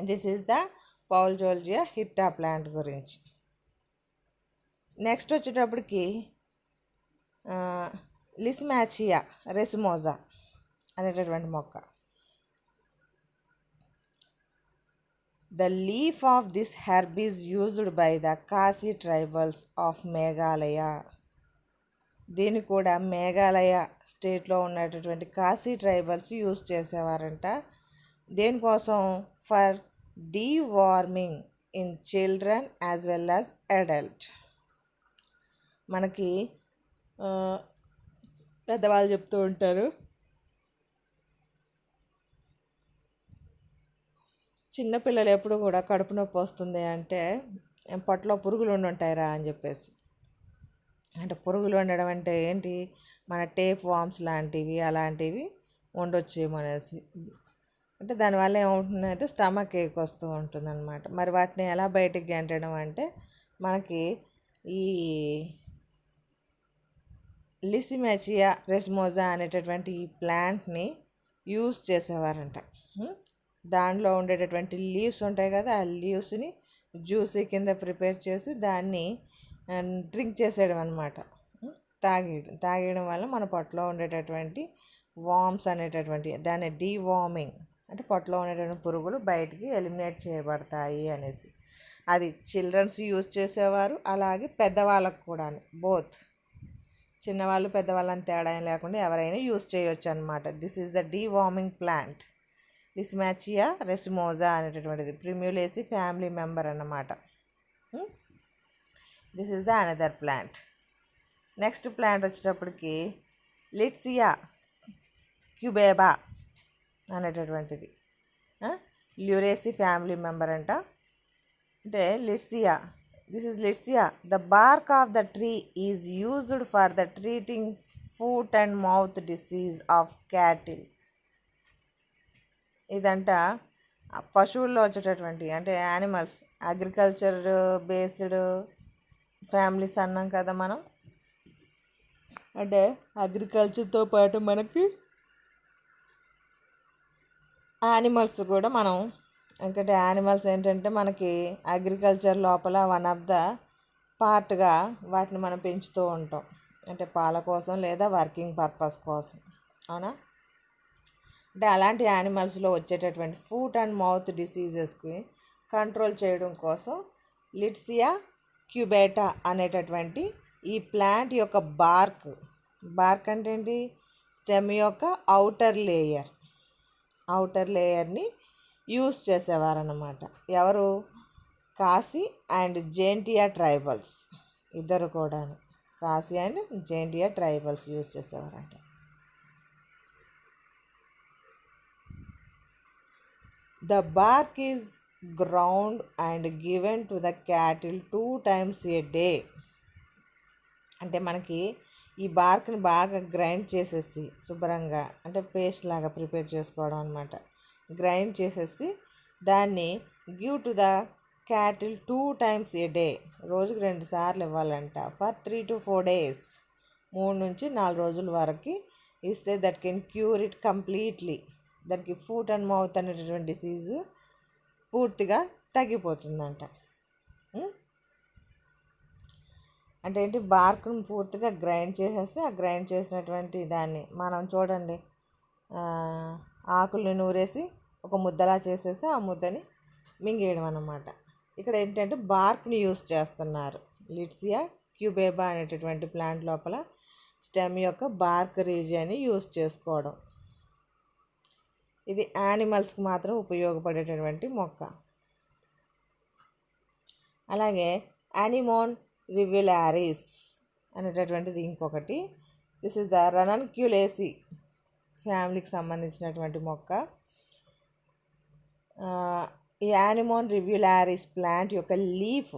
This is the Pouzolzia hirta plant గురించి. నెక్స్ట్ వచ్చేటప్పటికి లిస్మాచియా రెసిమోజా అనేటటువంటి మొక్క. The leaf of this herb is used by the Khasi tribals of Meghalaya. దీన్ని కూడా మేఘాలయ స్టేట్లో ఉన్నటువంటి కాశీ ట్రైబల్స్ యూజ్ చేసేవారంట. దేనికోసం? For deworming in children as well as adult. మనకి పెద్దవాళ్ళు చెప్తూ ఉంటారు, చిన్నపిల్లలు ఎప్పుడు కూడా కడుపు నొప్పి వస్తుంది అంటే పొట్టలో పురుగులు ఉండుంటాయిరా అని చెప్పేసి. అంటే పురుగులు ఉండడం అంటే ఏంటి, మన టేప్ వామ్స్ లాంటివి అలాంటివి ఉండొచ్చేమో అనేసి. అంటే దానివల్ల ఏమవుతుందంటే స్టమక్ ఏక్ వస్తూ ఉంటుంది అనమాట. మరి వాటిని ఎలా బయటికి గెంటడం అంటే మనకి ఈ లిసిమాచియా రెసిమోజా అనేటటువంటి ఈ ప్లాంట్ని యూజ్ చేసేవారంట. దానిలో ఉండేటటువంటి లీవ్స్ ఉంటాయి కదా, ఆ లీవ్స్ని జ్యూసీ కింద ప్రిపేర్ చేసి దాన్ని డ్రింక్ చేసేయడం అనమాట. తాగేయడం వల్ల మన పొట్టలో ఉండేటటువంటి వామ్స్ అనేటటువంటి దాన్ని డీవార్మింగ్ అంటే పొట్టలో ఉండేటువంటి పురుగులు బయటికి ఎలిమినేట్ చేయబడతాయి అనేసి. అది చిల్డ్రన్స్ యూజ్ చేసేవారు, అలాగే పెద్దవాళ్ళకు కూడా బోత్ చిన్నవాళ్ళు పెద్దవాళ్ళని తేడా లేకుండా ఎవరైనా యూజ్ చేయొచ్చు అనమాట. This is the deworming plant. Lysimachia racemosa అనేటటువంటిది ప్రిమ్యులేసి ఫ్యామిలీ మెంబర్ అన్నమాట. This is the another plant. Next plant వచ్చేటప్పటికి లిట్సియా క్యుబేబా అనేటటువంటిది ల్యూరేసి ఫ్యామిలీ మెంబర్ అంట. అంటే Litsea, this is Litsea. The bark of the tree is used for the treating foot and mouth disease of cattle. ఇదంట పశువుల్లో వచ్చేటటువంటి అంటే animals, agriculture based families అన్నాం కదా మనం. అంటే అగ్రికల్చర్తో పాటు మనకి యానిమల్స్ కూడా మనం, ఎందుకంటే యానిమల్స్ ఏంటంటే మనకి అగ్రికల్చర్ లోపల వన్ ఆఫ్ ద పార్ట్గా వాటిని మనం పెంచుతూ ఉంటాం. అంటే పాల కోసం లేదా వర్కింగ్ పర్పస్ కోసం, అవునా. అంటే అలాంటి యానిమల్స్లో వచ్చేటటువంటి ఫుట్ అండ్ మౌత్ డిసీజెస్కి కంట్రోల్ చేయడం కోసం లిట్సియా క్యుబేటా అనేటటువంటి ఈ ప్లాంట్ యొక్క బార్క్ అంటే ఏంటి, స్టెమ్ యొక్క అవుటర్ లేయర్ని యూజ్ చేసేవారన్నమాట. ఎవరు, కాశీ అండ్ జైంటియా ట్రైబల్స్ ఇద్దరు కూడా, Khasi and Jaintia tribals use చేసేవారంట. The bark is ground and given to the cattle 2 times a day. అంటే మనకి ఈ బార్క్ని బాగా గ్రైండ్ చేసేసి శుభ్రంగా అంటే పేస్ట్ లాగా ప్రిపేర్ చేసుకోవడం అనమాట. గ్రైండ్ చేసేసి దాన్ని give to the cattle 2 times a day, రోజుకి 2 సార్లు ఇవ్వాలంట. ఫర్ 3 to 4 days, 3 నుంచి 4 రోజుల వరకు ఇస్తే that can cure it completely. దానికి ఫుట్ అండ్ మౌత్ అనేటటువంటి డిసీజు పూర్తిగా తగ్గిపోతుందంట. అంటే ఏంటి, బార్క్ను పూర్తిగా గ్రైండ్ చేసేసి ఆ గ్రైండ్ చేసినటువంటి దాన్ని మనం చూడండి ఆకుల్ని నూరేసి ఒక ముద్దలా చేసేసి ఆ ముద్దని మింగేయడం అన్నమాట. ఇక్కడ ఏంటంటే బార్క్ని యూస్ చేస్తున్నారు. లిట్సియా క్యుబేబా అనేటటువంటి ప్లాంట్ లోపల స్టెమ్ యొక్క బార్క్ రీజియన్ని యూస్ చేసుకోవడం. ఇది యానిమల్స్కి మాత్రం ఉపయోగపడేటటువంటి మొక్క. అలాగే యానిమోన్ రివిలారిస్ అనేటటువంటిది ఇంకొకటి. దిస్ ఇస్ ద రనన్క్యులేసి ఫ్యామిలీకి సంబంధించినటువంటి మొక్క. ఈ యానిమోన్ రివిలారిస్ ప్లాంట్ యొక్క leaf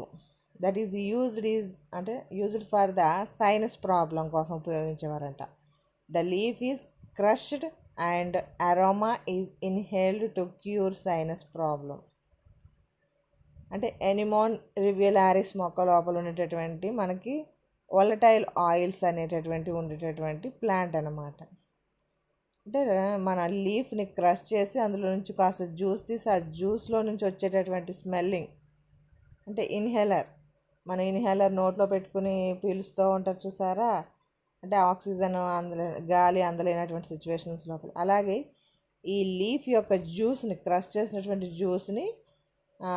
that is used for the sinus problem కోసం ఉపయోగించేవారంట. The leaf is crushed and aroma is inhaled to cure sinus problem. అంటే ఎనిమోన్ రివిలారిస్ మొక్క లోపల ఉండేటటువంటి మనకి వొలటైల్ ఆయిల్స్ అనేటటువంటి ఉండేటటువంటి ప్లాంట్ అన్నమాట. అంటే మన లీఫ్ని క్రష్ చేసి అందులో నుంచి కాస్త జ్యూస్ తీసి ఆ జ్యూస్లో నుంచి వచ్చేటటువంటి స్మెల్లింగ్ అంటే ఇన్హేలర్, మన ఇన్హేలర్ నోట్లో పెట్టుకుని పీలుస్తూ ఉంటారు చూసారా, అంటే ఆక్సిజన్ గాలి అందలేనటువంటి సిచ్యువేషన్స్ లోపల. అలాగే ఈ లీఫ్ యొక్క జ్యూస్ని, క్రష్ చేసినటువంటి జ్యూస్ని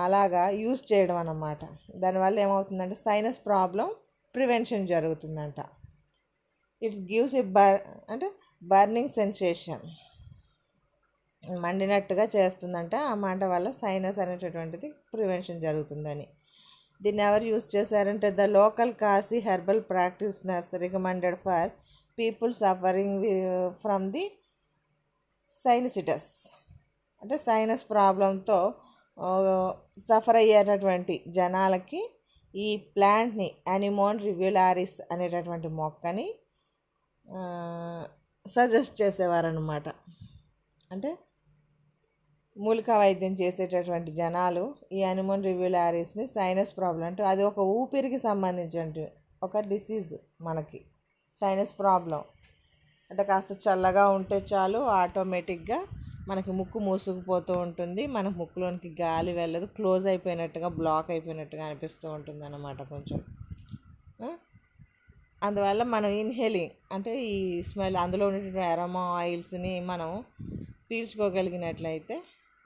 అలాగా యూస్ చేయడం అన్నమాట. దానివల్ల ఏమవుతుందంటే సైనస్ ప్రాబ్లం ప్రివెన్షన్ జరుగుతుందంట. ఇట్స్ గివ్స్ ఏ అంటే బర్నింగ్ సెన్సేషన్, మండినట్టుగా చేస్తుందంట. ఆ మంట వల్ల సైనస్ అనేటటువంటిది ప్రివెన్షన్ జరుగుతుందని. దీన్ని ఎవరు యూస్ చేశారంటే the local Khasi herbal practitioners recommended for people suffering from the sinusitis. అంటే సైనస్ ప్రాబ్లంతో సఫర్ అయ్యేటటువంటి జనాలకి ఈ ప్లాంట్ని యానిమోన్ రివిలారిస్ అనేటటువంటి మొక్కని సజెస్ట్ చేసేవారనమాట. అంటే మూలికా వైద్యం చేసేటటువంటి జనాలు ఈ యానిమోన్ రివిలారిస్ని సైనస్ ప్రాబ్లం అంటే అది ఒక ఊపిరికి సంబంధించిన ఒక డిసీజ్. మనకి సైనస్ ప్రాబ్లం అంటే కాస్త చల్లగా ఉంటే చాలు ఆటోమేటిక్గా మనకి ముక్కు మూసుకుపోతూ ఉంటుంది, మన ముక్కులోనికి గాలి వెళ్ళదు, క్లోజ్ అయిపోయినట్టుగా బ్లాక్ అయిపోయినట్టుగా అనిపిస్తూ ఉంటుంది అన్నమాట కొంచెం. అందువల్ల మనం ఇన్హేలింగ్ అంటే ఈ స్మెల్ అందులో ఉన్నటువంటి అరోమా ఆయిల్స్ని మనం పీల్చుకోగలిగినట్లయితే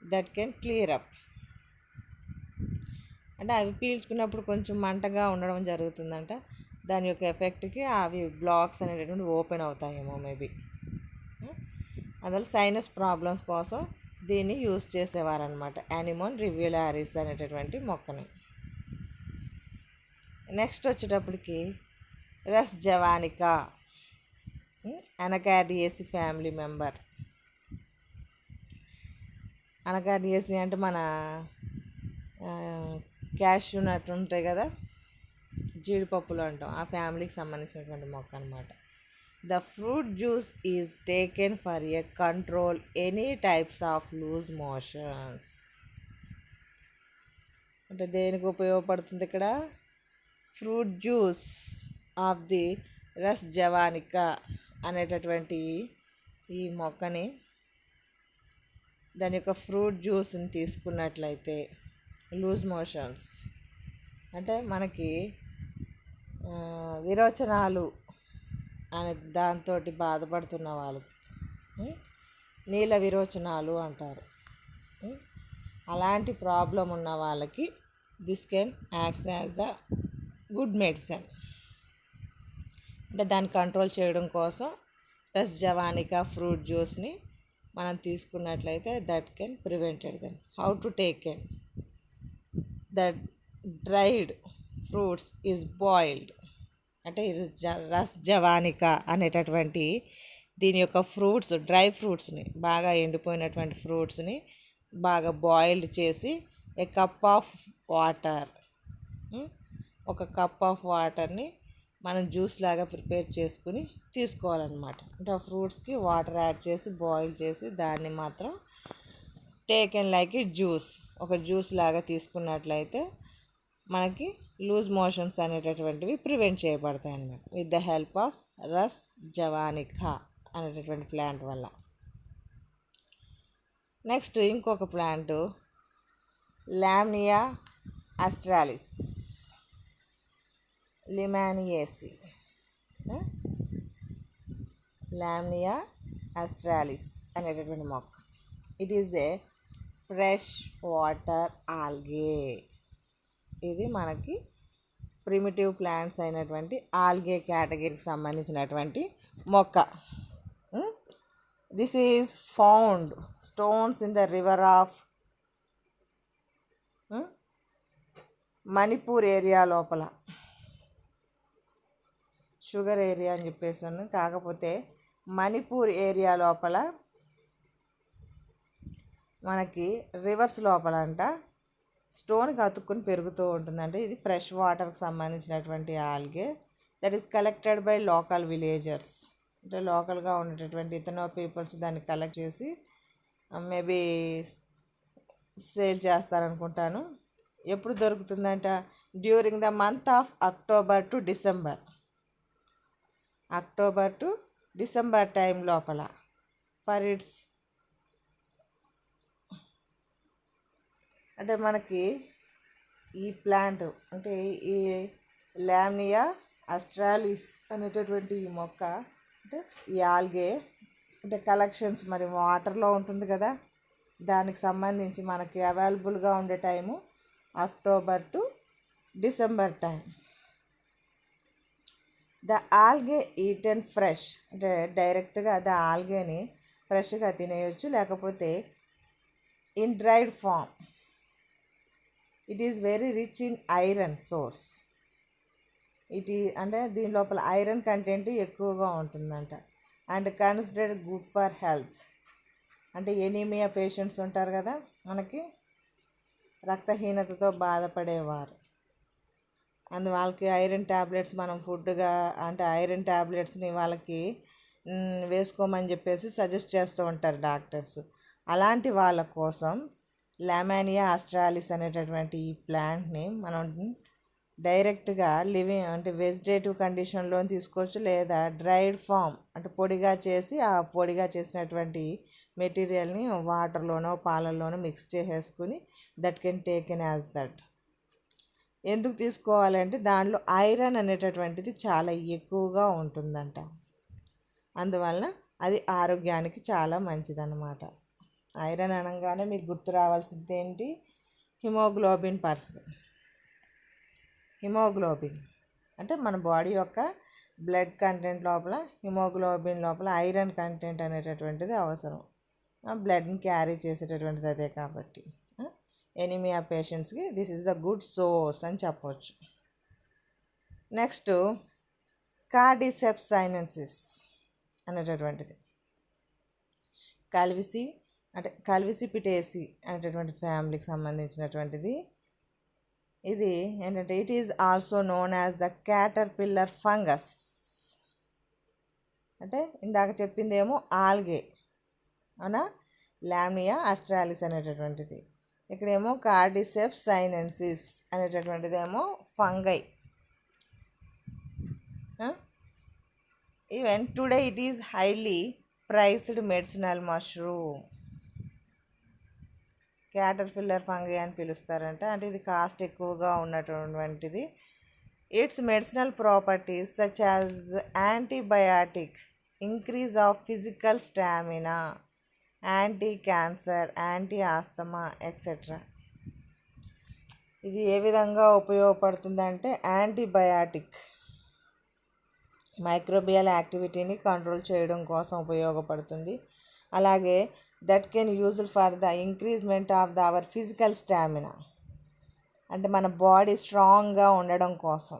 దట్ కెన్ క్లియర్ అప్. అంటే అవి పీల్చుకున్నప్పుడు కొంచెం మంటగా ఉండడం జరుగుతుందంట. దాని యొక్క ఎఫెక్ట్కి అవి బ్లాక్స్ అనేటటువంటి ఓపెన్ అవుతాయేమో మేబీ. అందువల్ల సైనస్ ప్రాబ్లమ్స్ కోసం దీన్ని యూజ్ చేసేవారనమాట, యానిమోన్ రివ్యులారిస్ అనేటటువంటి మొక్కని. నెక్స్ట్ వచ్చేటప్పటికి రస్ జవానికా, అనకాడియేసి ఫ్యామిలీ మెంబర్. అనకాడియేసి అంటే మన క్యాష్యూ నట్ ఉంటాయి కదా, జీడిపప్పులు అంటాం, ఆ ఫ్యామిలీకి సంబంధించినటువంటి మొక్క అనమాట. The fruit juice is taken for a control any types of loose motions. అంటే దేనికి ఉపయోగపడుతుంది ఇక్కడ? Fruit juice of the rhus javanica అనేటటువంటి ఈ మొక్కని, దాని యొక్క ఫ్రూట్ జ్యూస్ని తీసుకున్నట్లయితే లూజ్ మోషన్స్ అంటే మనకి విరోచనాలు అనే దాంతో బాధపడుతున్న వాళ్ళకి, నీళ్ళ విరోచనాలు అంటారు, అలాంటి ప్రాబ్లం ఉన్న వాళ్ళకి this can acts as the good medicine. అంటే దాన్ని కంట్రోల్ చేయడం కోసం రస్ జవానికా ఫ్రూట్ జ్యూస్ని మనం తీసుకున్నట్లయితే that can prevented them. How to taken that dried fruits is boiled. అంటే రస్ జవానికా అనేటటువంటి దీని యొక్క ఫ్రూట్స్, డ్రై ఫ్రూట్స్ని, బాగా ఎండిపోయినటువంటి ఫ్రూట్స్ని బాగా బాయిల్డ్ చేసి ఏ కప్ ఆఫ్ వాటర్, ఒక కప్ ఆఫ్ వాటర్ని మనం జ్యూస్ లాగా ప్రిపేర్ చేసుకుని తీసుకోవాలన్నమాట. అంటే ఆ ఫ్రూట్స్కి వాటర్ యాడ్ చేసి బాయిల్ చేసి దాన్ని మాత్రం టేకెన్ లైక్ ఏ జ్యూస్, ఒక జ్యూస్ లాగా తీసుకున్నట్లయితే మనకి లూజ్ మోషన్స్ అనేటటువంటివి ప్రివెంట్ చేయబడతాయి అన్నమాట, with the help of run javanica అనేటటువంటి ప్లాంట్ వల్ల. నెక్స్ట్ ఇంకొక ప్లాంట్ లామ్నియా ఆస్ట్రాలిస్, లిమానియేసి. లామ్నియా ఆస్ట్రాలిస్ అనేటటువంటి మొక్క. It is a fresh water algae. ఇది మనకి ప్రిమిటివ్ ప్లాంట్స్ అయినటువంటి ఆల్గే కేటగిరీకి సంబంధించినటువంటి మొక్క. This is found stones in the river of Manipur area లోపల. షుగర్ ఏరియా అని చెప్పేసాను, కాకపోతే మణిపూర్ ఏరియా లోపల మనకి రివర్స్ లోపల అంట స్టోన్కి అతుక్కుని పెరుగుతూ ఉంటుందంటే ఇది ఫ్రెష్ వాటర్కి సంబంధించినటువంటి algae that is collected by local villagers. అంటే లోకల్గా ఉండేటటువంటి ఇతనో పీపుల్స్ దాన్ని కలెక్ట్ చేసి మేబీ సేల్ చేస్తారనుకుంటాను. ఎప్పుడు దొరుకుతుందంట? During the month of October to December. October to December time లోపల ఫర్ ఇట్స్. అంటే మనకి ఈ ప్లాంట్ అంటే ఈ లామ్నియా ఆస్ట్రాలిస్ అనేటటువంటి ఈ మొక్క అంటే ఈ ఆల్గే అంటే కలెక్షన్స్ మరి వాటర్లో ఉంటుంది కదా, దానికి సంబంధించి మనకి అవైలబుల్గా ఉండే time October to December time. The algae eaten fresh అంటే డైరెక్ట్గా ద ఆల్గేని ఫ్రెష్గా తినేయచ్చు, లేకపోతే in dried form. It is very rich in iron source. అంటే దీని లోపల ఐరన్ కంటెంట్ ఎక్కువగా ఉంటుందంట. And considered good for health. అంటే ఎనీమియా పేషెంట్స్ ఉంటారు కదా, మనకి రక్తహీనతతో బాధపడేవారు, వాళ్ళకి ఐరన్ ట్యాబ్లెట్స్ మనం ఫుడ్గా అంటే ఐరన్ ట్యాబ్లెట్స్ని వాళ్ళకి వేసుకోమని చెప్పేసి సజెస్ట్ చేస్తూ ఉంటారు డాక్టర్స్. అలాంటి వాళ్ళ కోసం లామానియా ఆస్ట్రాలిస్ అనేటటువంటి ఈ ప్లాంట్ని మనం డైరెక్ట్గా లివింగ్ అంటే వెజిటేటివ్ కండిషన్లో తీసుకోవచ్చు, లేదా డ్రైడ్ ఫామ్ అంటే పొడిగా చేసి ఆ పొడిగా చేసినటువంటి మెటీరియల్ని వాటర్లోనో పాలల్లోనో మిక్స్ చేసేసుకుని that can taken as that. ఎందుకు తీసుకోవాలంటే దానిలో ఐరన్ అనేటటువంటిది చాలా ఎక్కువగా ఉంటుందంట, అందువలన అది ఆరోగ్యానికి చాలా మంచిదన్నమాట. ఐరన్ అనగానే మీకు గుర్తు రావాల్సింది ఏంటి? Haemoglobin person. హిమోగ్లోబిన్ అంటే మన బాడీ యొక్క బ్లడ్ కంటెంట్ లోపల హిమోగ్లోబిన్ లోపల ఐరన్ కంటెంట్ అనేటటువంటిది అవసరం. బ్లడ్ని క్యారీ చేసేటటువంటిది అదే కాబట్టి ఎనీమియా పేషెంట్స్కి this is the good source అని చెప్పవచ్చు. నెక్స్ట్ కార్డిసెప్స్ సైనెన్సిస్ అనేటటువంటిది కల్విసిపిటేసి అనేటటువంటి ఫ్యామిలీకి సంబంధించినటువంటిది. ఇది ఏంటంటే it is also known as the caterpillar fungus. అంటే ఇందాక చెప్పిందేమో ఆల్గే అవునా, లామియా ఆస్ట్రాలిస్ అనేటటువంటిది. ఇక్కడేమో కార్డిసెప్స్ సైనెన్సిస్ అనేటటువంటిది ఏమో fungi. Even today it is highly priced medicinal mushroom. Caterpillar fungi అని పిలుస్తారంట. అంటే ఇది కాస్ట్ ఎక్కువగా ఉన్నటువంటిది. Its medicinal properties such as antibiotic, increase of physical stamina, anti cancer, anti asthma etcetera. ఇది ఏ విధంగా ఉపయోగపడుతుందంటే యాంటీబయాటిక్ మైక్రోబియల్ యాక్టివిటీని కంట్రోల్ చేయడం కోసం ఉపయోగపడుతుంది. అలాగే that can used for the increasement of the our physical stamina, అంటే మన బాడీ స్ట్రాంగ్గా ఉండడం కోసం,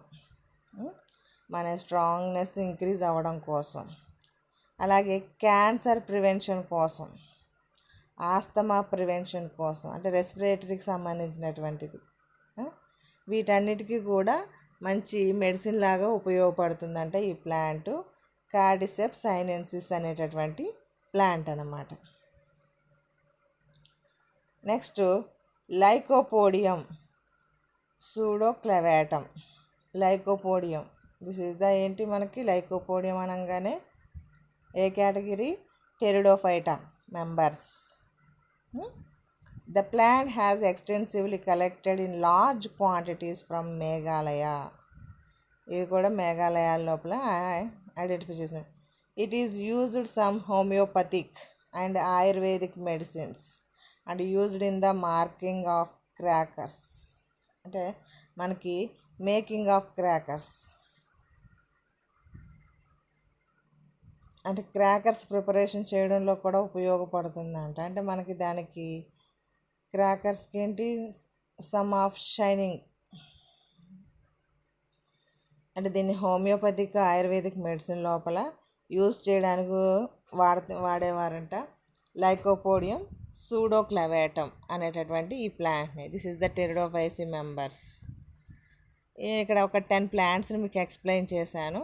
మన స్ట్రాంగ్నెస్ ఇంక్రీజ్ అవ్వడం కోసం, అలాగే క్యాన్సర్ ప్రివెన్షన్ కోసం, ఆస్తమా ప్రివెన్షన్ కోసం, అంటే రెస్పిరేటరీకి సంబంధించినటువంటిది. వీటన్నిటికీ కూడా మంచి మెడిసిన్ లాగా ఉపయోగపడుతుందంట ఈ ప్లాంట్. కార్డిసెప్స్ సైనెన్సిస్ అనేటటువంటి ప్లాంట్ అన్నమాట. Next Lycopodium pseudoclavatum. Lycopodium this is the ఏంటి మనకి లైకోపోడియం అనగానే ఏ category? Pteridophyta members. The plant has extensively collected in large quantities from Meghalaya. ఇది కూడా మేఘాలయ లోపల ఐడెంటిఫై చేసిన. It is used some homeopathic and ayurvedic medicines and used in the marking of crackers. అంటే మనకి మేకింగ్ ఆఫ్ క్రాకర్స్ అంటే crackers preparation చేయడంలో కూడా ఉపయోగపడుతుందంట. అంటే మనకి దానికి క్రాకర్స్కి ఏంటి సమ్ ఆఫ్ షైనింగ్, అంటే దీన్ని హోమియోపతిక్ ఆయుర్వేదిక్ మెడిసిన్ లోపల యూజ్ చేయడానికి వాడేవారంట. లైకోపోడియం సూడోక్లెవాటం అనేటటువంటి ఈ ప్లాంట్ని. This is the Pteridophyceae members. ఇక్కడ ఒక 10 ప్లాంట్స్ని మీకు ఎక్స్ప్లెయిన్ చేశాను.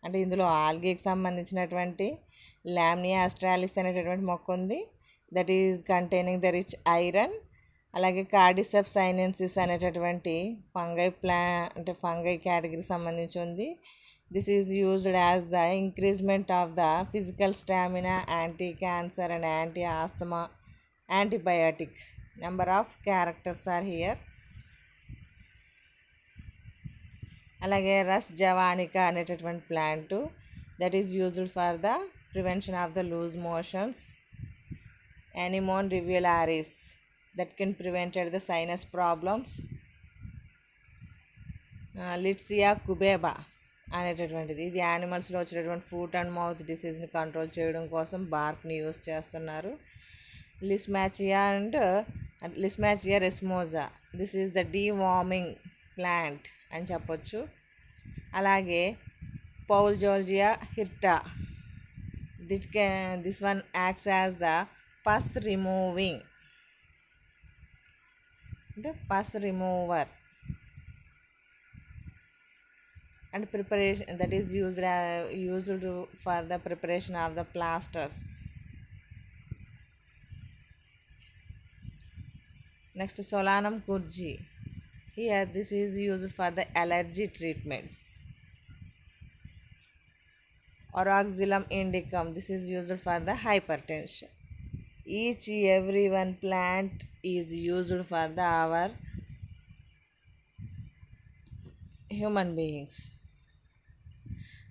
అంటే ఇందులో ఆల్గేకి సంబంధించినటువంటి లామియా ఆస్ట్రాలిస్ అనేటటువంటి మొక్క ఉంది, that is containing the rich iron. అలాగే కార్డిసెప్స్ సైనెన్సిస్ అనేటటువంటి అంటే ఫంగై కేటగిరీకి సంబంధించి ఉంది. This is used as the increasement of the physical stamina, anti cancer and anti asthma, antibiotic. Number of characters are here. అలాగే రస్ జవానికా అనేటటువంటి plant that is used for the prevention of the loose motions. Anemone rivularis that can prevent the sinus problems. Litsea cubeba అనేటటువంటిది ఇది యానిమల్స్లో వచ్చేటటువంటి foot and mouth డిసీజ్ని control చేయడం కోసం బార్క్ని యూజ్ చేస్తున్నారు. Lysimachia racemosa this is the deworming plant అని చెప్పొచ్చు. అలాగే Pouzolzia hirta this one acts as the pus removing, అంటే pus remover and preparation that is used for the preparation of the plasters. Next solanum kurzii here this is used for the allergy treatments. Oryzillum indicum this is used for the hypertension. Each every one plant is used for the our human beings,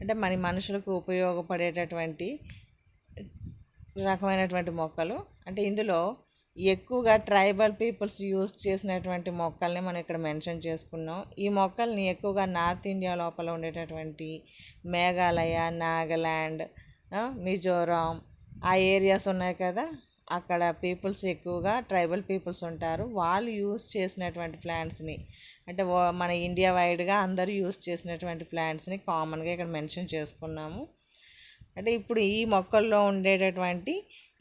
అంటే మన మనుషులకు ఉపయోగపడేటటువంటి రకమైనటువంటి మొక్కలు. అంటే ఇందులో ఎక్కువగా tribal peoples use చేసినటువంటి మొక్కల్ని మనం ఇక్కడ మెన్షన్ చేసుకున్నాం. ఈ మొక్కల్ని ఎక్కువగా నార్త్ ఇండియా లోపల ఉండేటటువంటి మేఘాలయ, నాగాల్యాండ్, మిజోరాం ఆ ఏరియాస్ ఉన్నాయి కదా, అక్కడ పీపుల్స్ ఎక్కువగా ట్రైబల్ పీపుల్స్ ఉంటారు. వాళ్ళు యూజ్ చేసినటువంటి ప్లాంట్స్ని, అంటే మన ఇండియా వైడ్గా అందరూ యూజ్ చేసినటువంటి ప్లాంట్స్ని కామన్గా ఇక్కడ మెన్షన్ చేసుకున్నాము. అంటే ఇప్పుడు ఈ మొక్కల్లో ఉండేటటువంటి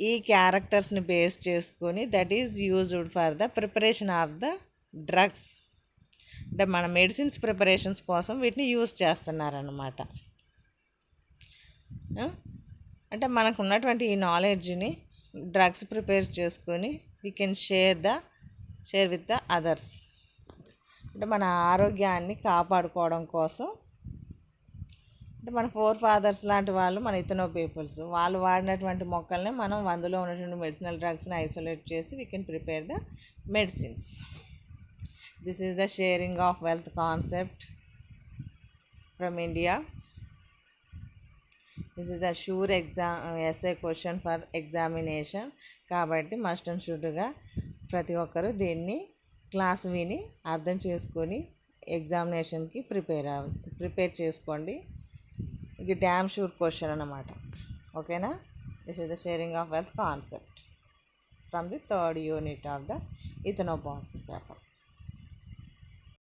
ఈ క్యారెక్టర్స్ని బేస్ చేసుకొని that is used for the preparation of the drugs. అంటే మన మెడిసిన్స్ ప్రిపరేషన్స్ కోసం వీటిని యూజ్ చేస్తున్నారన్నమాట. అంటే మనకు ఉన్నటువంటి ఈ నాలెడ్జ్ని డ్రగ్స్ ప్రిపేర్ చేసుకొని we can share with the others. అంటే మన ఆరోగ్యాన్ని కాపాడుకోవడం కోసం, అంటే మన ఫాదర్స్ లాంటి వాళ్ళు మన ఇథనో పీపుల్స్ వాళ్ళు వాడినటువంటి మొక్కల్ని మనం అందులో ఉన్నటువంటి మెడిసినల్ డ్రగ్స్ని ఐసోలేట్ చేసి we can prepare the medicines. This is the sharing of wealth concept from India. This is the sure SA question for examination. కాబట్టి మస్ట్ అండ్ షుడ్గా ప్రతి ఒక్కరూ దీన్ని క్లాస్ విని అర్థం చేసుకొని ఎగ్జామినేషన్కి ప్రిపేర్ చేసుకోండి. ఇది డ్యామ్ షూర్ క్వశ్చన్ అన్నమాట. ఓకేనా? This is the sharing of wealth concept from the 3rd unit of the ethnobotany paper.